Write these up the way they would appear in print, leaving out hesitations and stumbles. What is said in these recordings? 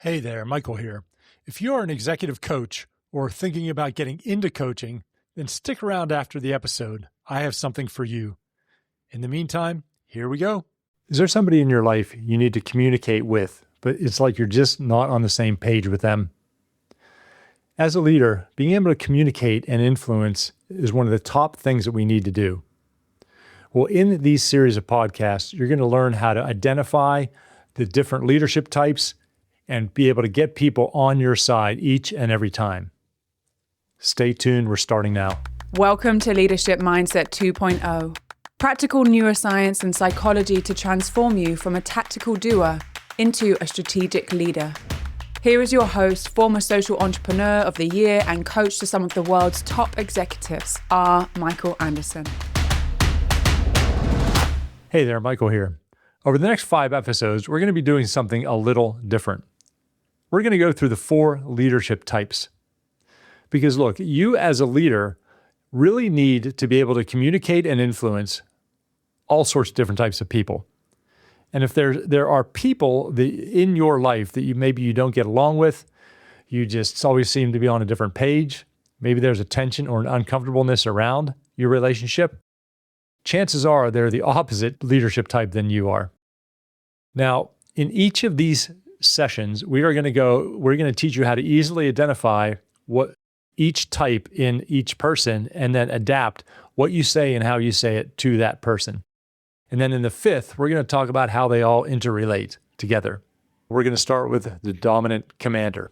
Hey there, Michael here. If you are an executive coach or thinking about getting into coaching, then stick around after the episode. I have something for you. In the meantime, here we go. Is there somebody in your life you need to communicate with, but it's like you're just not on the same page with them? As a leader, being able to communicate and influence is one of the top things that we need to do. Well, in these series of podcasts, you're going to learn how to identify the different leadership types and be able to get people on your side each and every time. Stay tuned, we're starting now. Welcome to Leadership Mindset 2.0. Practical neuroscience and psychology to transform you from a tactical doer into a strategic leader. Here is your host, former social entrepreneur of the year and coach to some of the world's top executives, R. Michael Anderson. Hey there, Michael here. Over the next 5 episodes, we're going to be doing something a little different. We're going to go through the 4 leadership types. Because look, you as a leader really need to be able to communicate and influence all sorts of different types of people. And if there are people in your life that maybe you don't get along with, you just always seem to be on a different page, maybe there's a tension or an uncomfortableness around your relationship, chances are they're the opposite leadership type than you are. Now, in each of these sessions, we're going to teach you how to easily identify what each type in each person and then adapt what you say and how you say it to that person. And then in the 5th, we're going to talk about how they all interrelate together. We're going to start with the dominant commander.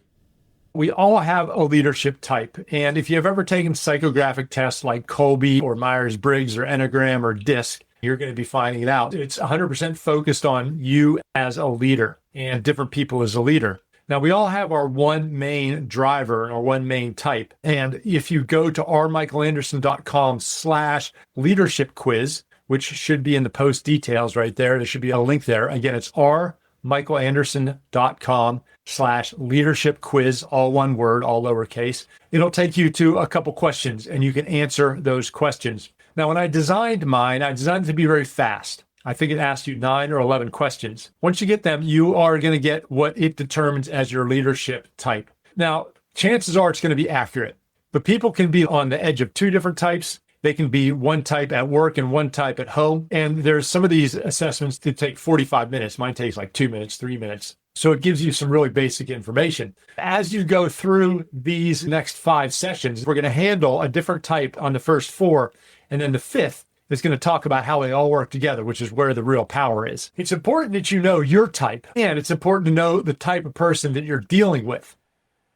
We all have a leadership type. And if you've ever taken psychographic tests like Colby or Myers-Briggs or Enneagram or DISC, you're going to be finding it out. It's 100% focused on you as a leader and different people as a leader. Now, we all have our one main driver and our one main type. And if you go to rmichaelanderson.com/leadership quiz, which should be in the post details right there should be a link there. Again, it's rmichaelanderson.com/leadership quiz, all one word, all lowercase. It'll take you to a couple questions and you can answer those questions. Now, when I designed mine, I designed it to be very fast. I think it asked you 9 or 11 questions. Once you get them, you are going to get what it determines as your leadership type. Now, chances are it's going to be accurate, but people can be on the edge of 2 different types. They can be one type at work and one type at home. And there's some of these assessments that take 45 minutes. Mine takes like 2 minutes, 3 minutes. So it gives you some really basic information. As you go through these next 5 sessions, we're going to handle a different type on the first 4. And then the 5th is going to talk about how they all work together, which is where the real power is. It's important that you know your type, and it's important to know the type of person that you're dealing with.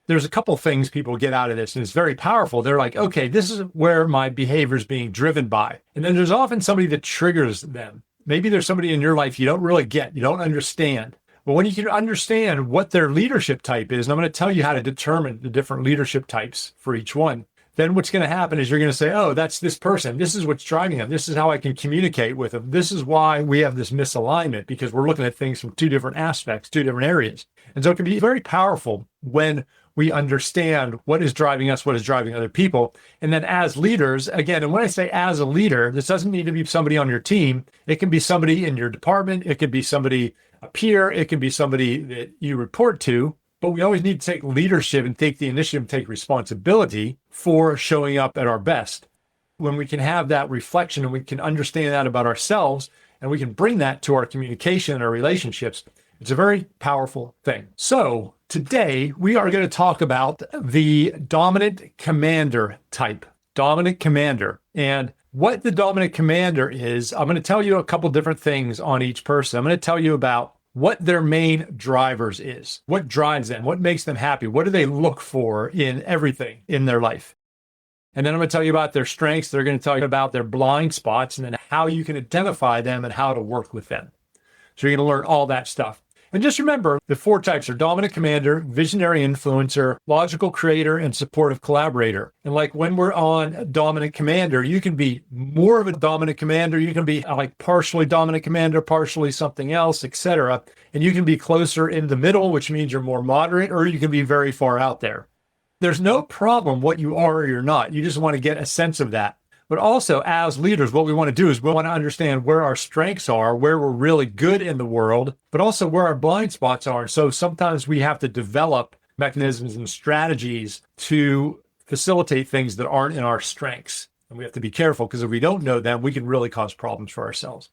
There's a couple things people get out of this, and it's very powerful. They're like, okay, this is where my behavior is being driven by. And then there's often somebody that triggers them. Maybe there's somebody in your life you don't really get, you don't understand. But when you can understand what their leadership type is, and I'm going to tell you how to determine the different leadership types for each one, then what's going to happen is you're going to say, oh, that's this person. This is what's driving them. This is how I can communicate with them. This is why we have this misalignment, because we're looking at things from 2 different aspects, 2 different areas. And so it can be very powerful when we understand what is driving us, what is driving other people. And then as leaders, again, and when I say as a leader, this doesn't need to be somebody on your team. It can be somebody in your department. It could be somebody, a peer. It can be somebody that you report to. But we always need to take leadership and take the initiative and take responsibility for showing up at our best. When we can have that reflection and we can understand that about ourselves and we can bring that to our communication and our relationships, it's a very powerful thing. So today we are going to talk about the dominant commander type, dominant commander. And what the dominant commander is, I'm going to tell you a couple different things on each person. I'm going to tell you about what their main drivers is, what drives them, what makes them happy, what do they look for in everything in their life. And then I'm going to tell you about their strengths. They're going to tell you about their blind spots and then how you can identify them and how to work with them. So you're going to learn all that stuff. And just remember, the 4 types are dominant commander, visionary influencer, logical creator, and supportive collaborator. And like when we're on dominant commander, you can be more of a dominant commander. You can be like partially dominant commander, partially something else, etc. And you can be closer in the middle, which means you're more moderate, or you can be very far out there. There's no problem what you are or you're not. You just want to get a sense of that. But also as leaders, what we want to do is we want to understand where our strengths are, where we're really good in the world, but also where our blind spots are. So sometimes we have to develop mechanisms and strategies to facilitate things that aren't in our strengths. And we have to be careful because if we don't know them, we can really cause problems for ourselves.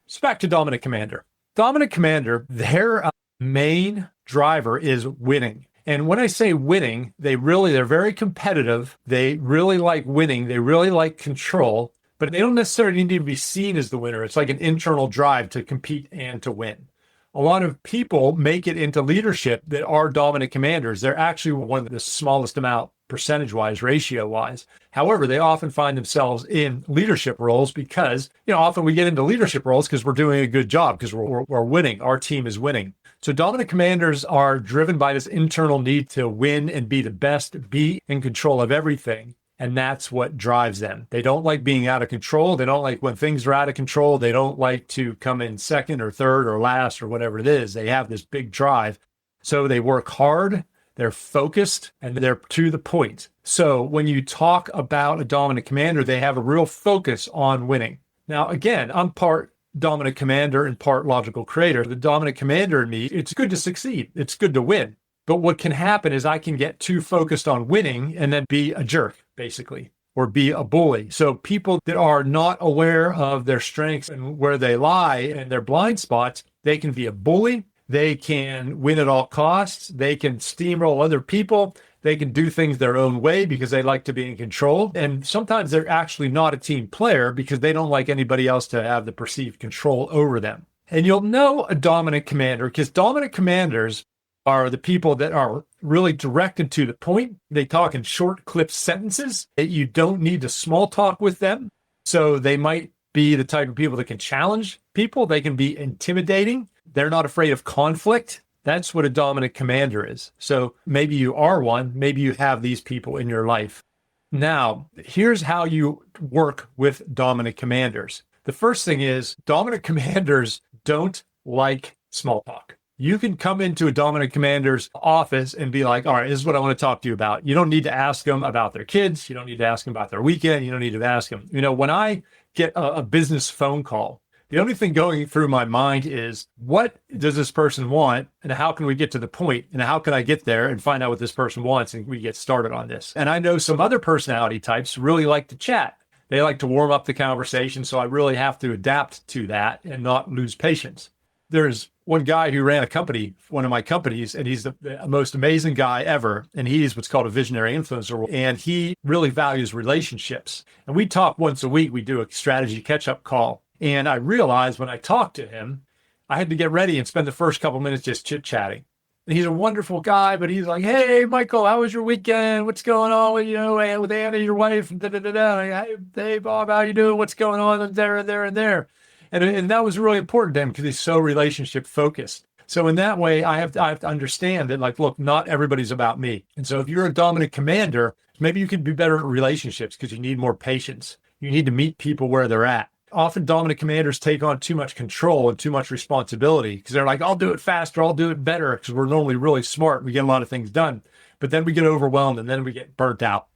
So back to dominant commander. Dominant commander, their main driver is winning. And when I say winning, they're very competitive. They really like winning. They really like control, but they don't necessarily need to be seen as the winner. It's like an internal drive to compete and to win. A lot of people make it into leadership that are dominant commanders. They're actually one of the smallest amount percentage-wise, ratio-wise. However, they often find themselves in leadership roles because, often we get into leadership roles because we're doing a good job, because we're winning. Our team is winning. So dominant commanders are driven by this internal need to win and be the best, be in control of everything. And that's what drives them. They don't like being out of control. They don't like when things are out of control. They don't like to come in second or third or last or whatever it is. They have this big drive. So they work hard, they're focused, and they're to the point. So when you talk about a dominant commander, they have a real focus on winning. Now, again, I'm part dominant commander and part logical creator. The dominant commander in me, it's good to succeed. It's good to win. But what can happen is I can get too focused on winning and then be a jerk, basically, or be a bully. So people that are not aware of their strengths and where they lie and their blind spots, they can be a bully. They can win at all costs. They can steamroll other people. They can do things their own way because they like to be in control. And sometimes they're actually not a team player because they don't like anybody else to have the perceived control over them. And you'll know a dominant commander because dominant commanders are the people that are really direct and to the point. They talk in short, clipped sentences. You don't need to small talk with them. So they might be the type of people that can challenge people. They can be intimidating. They're not afraid of conflict. That's what a dominant commander is. So maybe you are one. Maybe you have these people in your life. Now, here's how you work with dominant commanders. The first thing is dominant commanders don't like small talk. You can come into a dominant commander's office and be like, all right, this is what I want to talk to you about. You don't need to ask them about their kids. You don't need to ask them about their weekend. You don't need to ask them. When I get a business phone call, the only thing going through my mind is, what does this person want? And how can we get to the point? And how can I get there and find out what this person wants? And we get started on this. And I know some other personality types really like to chat. They like to warm up the conversation. So I really have to adapt to that and not lose patience. There's one guy who ran a company, one of my companies, and he's the most amazing guy ever. And he's what's called a visionary influencer. And he really values relationships. And we talk once a week. We do a strategy catch-up call. And I realized when I talked to him, I had to get ready and spend the first couple minutes just chit-chatting. And he's a wonderful guy, but he's like, hey, Michael, how was your weekend? What's going on with, with Anna, your wife? Hey, Bob, how you doing? What's going on? And there, and there, and there. And that was really important to him because he's so relationship focused. So in that way, I have to understand that, like, look, not everybody's about me. And so if you're a dominant commander, maybe you can be better at relationships because you need more patience. You need to meet people where they're at. Often dominant commanders take on too much control and too much responsibility because they're like, I'll do it faster, I'll do it better, because we're normally really smart. We get a lot of things done, but then we get overwhelmed and then we get burnt out.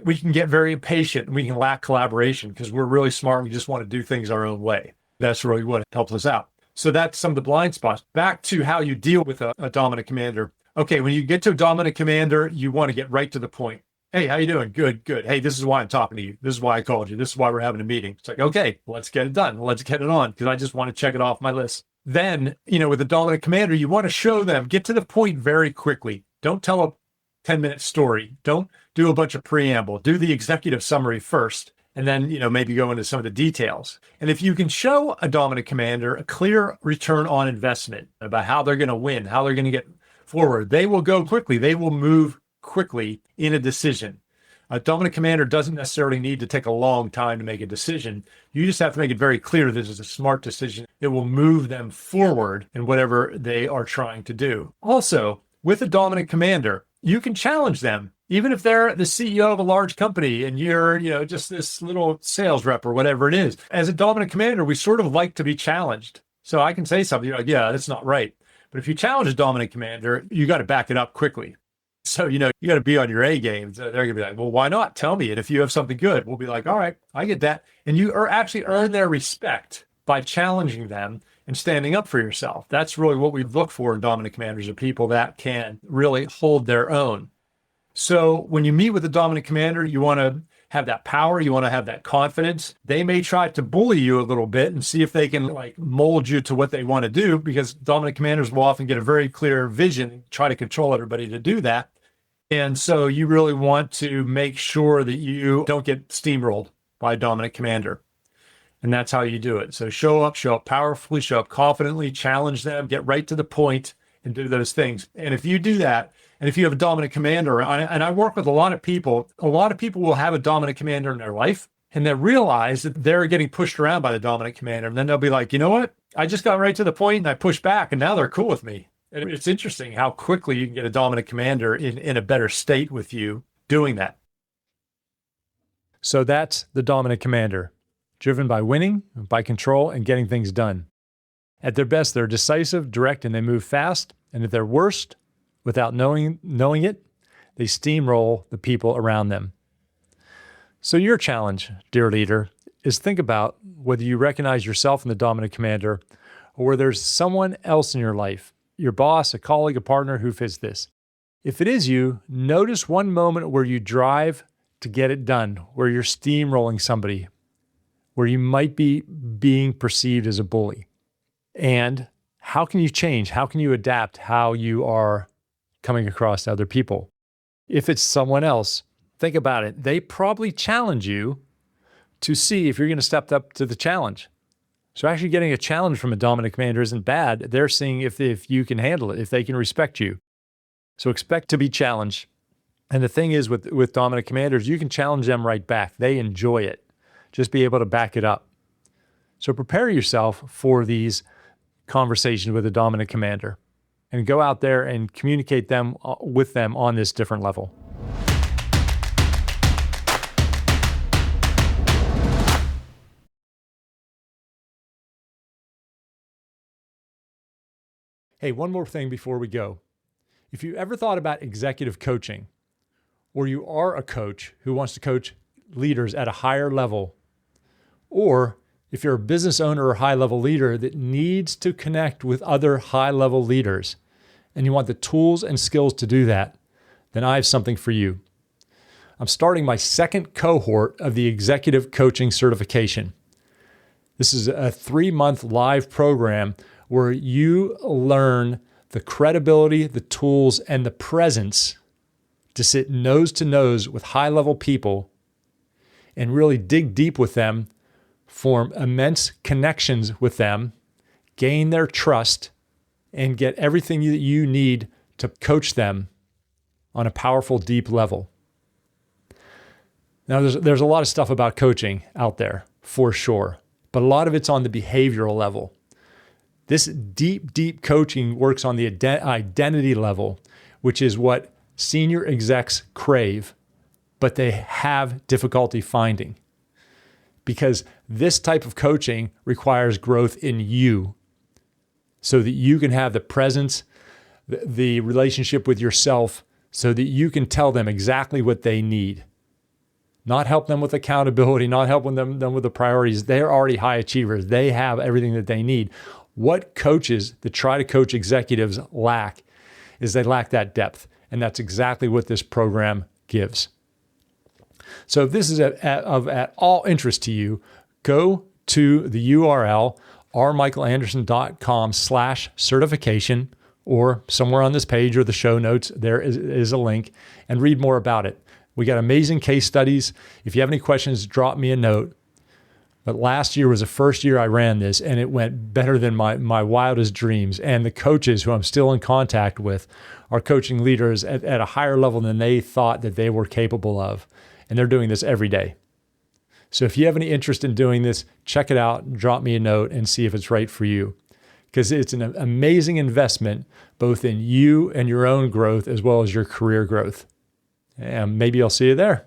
We can get very impatient and we can lack collaboration because we're really smart. We just want to do things our own way. That's really what helps us out. So that's some of the blind spots. Back to how you deal with a dominant commander. Okay, when you get to a dominant commander, you want to get right to the point. Hey, how you doing? Good, good. Hey, this is why I'm talking to you. This is why I called you. This is why we're having a meeting. It's like, okay, let's get it done. Let's get it on because I just want to check it off my list. Then, with a dominant commander, you want to show them, get to the point very quickly. Don't tell a 10-minute story. Don't do a bunch of preamble. Do the executive summary first, and then, maybe go into some of the details. And if you can show a dominant commander a clear return on investment about how they're going to win, how they're going to get forward, they will go quickly. They will move quickly in a decision. A dominant commander doesn't necessarily need to take a long time to make a decision. You just have to make it very clear this is a smart decision. It will move them forward in whatever they are trying to do. Also, with a dominant commander, you can challenge them. Even if they're the CEO of a large company and you're, just this little sales rep or whatever it is. As a dominant commander, we sort of like to be challenged. So I can say something like, yeah, that's not right. But if you challenge a dominant commander, you got to back it up quickly. So, you got to be on your A game. So they're going to be like, well, why not? Tell me. And if you have something good, we'll be like, all right, I get that. And you are actually earn their respect by challenging them and standing up for yourself. That's really what we look for in dominant commanders, are people that can really hold their own. So when you meet with a dominant commander, you want to have that power. You want to have that confidence. They may try to bully you a little bit and see if they can mold you to what they want to do, because dominant commanders will often get a very clear vision, try to control everybody to do that. And so you really want to make sure that you don't get steamrolled by a dominant commander. And that's how you do it. So show up powerfully, show up confidently, challenge them, get right to the point and do those things. And if you do that, and if you have a dominant commander, and I work with a lot of people will have a dominant commander in their life, and they realize that they're getting pushed around by the dominant commander. And then they'll be like, you know what? I just got right to the point and I pushed back, and now they're cool with me. And it's interesting how quickly you can get a dominant commander in a better state with you doing that. So that's the dominant commander, driven by winning, by control, and getting things done. At their best, they're decisive, direct, and they move fast. And at their worst, without knowing it, they steamroll the people around them. So your challenge, dear leader, is think about whether you recognize yourself in the dominant commander, or whether there's someone else in your life, your boss, a colleague, a partner who fits this. If it is you, notice one moment where you drive to get it done, where you're steamrolling somebody, where you might be being perceived as a bully. And how can you change? How can you adapt how you are coming across to other people? If it's someone else, think about it. They probably challenge you to see if you're going to step up to the challenge. So actually getting a challenge from a dominant commander isn't bad. They're seeing if you can handle it, if they can respect you. So expect to be challenged. And the thing is with dominant commanders, you can challenge them right back. They enjoy it. Just be able to back it up. So prepare yourself for these conversations with a dominant commander and go out there and communicate with them on this different level. Hey, one more thing before we go. If you ever thought about executive coaching, or you are a coach who wants to coach leaders at a higher level, or if you're a business owner or high-level leader that needs to connect with other high-level leaders, and you want the tools and skills to do that, then I have something for you. I'm starting my second cohort of the executive coaching certification. This is a 3-month live program where you learn the credibility, the tools, and the presence to sit nose to nose with high-level people and really dig deep with them, form immense connections with them, gain their trust, and get everything that you need to coach them on a powerful, deep level. Now, there's a lot of stuff about coaching out there, for sure, but a lot of it's on the behavioral level. This deep coaching works on the identity level, which is what senior execs crave, but they have difficulty finding. Because this type of coaching requires growth in you so that you can have the presence, the relationship with yourself, so that you can tell them exactly what they need. Not help them with accountability, not helping them with the priorities. They're already high achievers. They have everything that they need. What coaches that try to coach executives lack is they lack that depth. And that's exactly what this program gives. So if this is at all interest to you, go to the URL rmichaelanderson.com/certification, or somewhere on this page or the show notes, there is a link, and read more about it. We got amazing case studies. If you have any questions, drop me a note. But last year was the first year I ran this, and it went better than my wildest dreams. And the coaches who I'm still in contact with are coaching leaders at a higher level than they thought that they were capable of. And they're doing this every day. So if you have any interest in doing this, check it out, drop me a note, and see if it's right for you. Because it's an amazing investment, both in you and your own growth, as well as your career growth. And maybe I'll see you there.